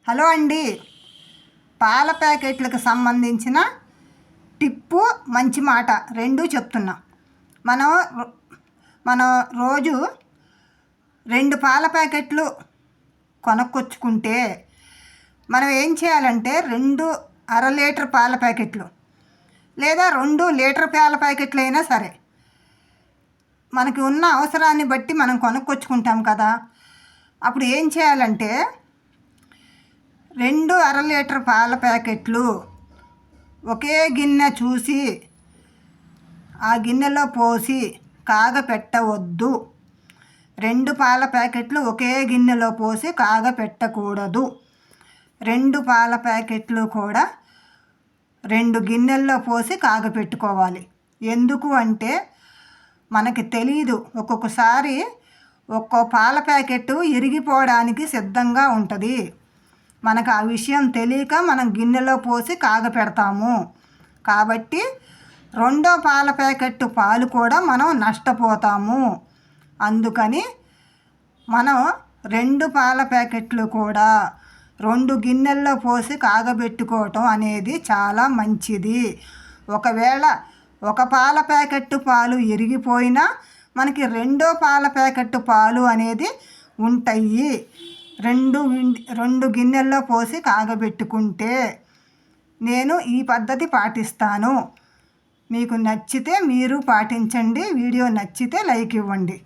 Hello అండి, పాల ప్యాకెట్లకు సంబంధించిన టిప్పు మంచి మాట రెండూ చెప్తున్నా. మనం రోజు 2 పాల ప్యాకెట్లు కొనుక్కొచ్చుకుంటే మనం ఏం చేయాలంటే 2 అర లీటర్ పాల ప్యాకెట్లు లేదా 2 లీటర్ పాల ప్యాకెట్లు అయినా సరే మనకి ఉన్న అవసరాన్ని బట్టి మనం కొనుక్కొచ్చుకుంటాం కదా. అప్పుడు ఏం చేయాలంటే 2 అర లీటర్ పాల ప్యాకెట్లు ఒకే గిన్నె చూసి ఆ గిన్నెలో పోసి కాగపెట్టవద్దు. 2 పాల ప్యాకెట్లు ఒకే గిన్నెలో పోసి కాగపెట్టకూడదు. 2 పాల ప్యాకెట్లు కూడా 2 గిన్నెల్లో పోసి కాగపెట్టుకోవాలి. ఎందుకు అంటే మనకి తెలీదు, ఒక్కొక్కసారి ఒక్కో పాల ప్యాకెట్ ఇరిగిపోవడానికి సిద్ధంగా ఉంటుంది. మనకు ఆ విషయం తెలియక మనం గిన్నెలో పోసి కాగపెడతాము. కాబట్టి 2వ పాల ప్యాకెట్ పాలు కూడా మనం నష్టపోతాము. అందుకని మనం 2 పాల ప్యాకెట్లు కూడా 2 గిన్నెల్లో పోసి కాగబెట్టుకోవటం అనేది చాలా మంచిది. ఒకవేళ ఒక పాల ప్యాకెట్ పాలు ఇరిగిపోయినా మనకి 2వ పాల ప్యాకెట్ పాలు అనేది ఉంటాయి. 2 గిన్నెల్లో పోసి కాగబెట్టుకుంటే నేను ఈ పద్ధతి పాటిస్తాను. మీకు నచ్చితే మీరు పాటించండి. వీడియో నచ్చితే లైక్ ఇవ్వండి.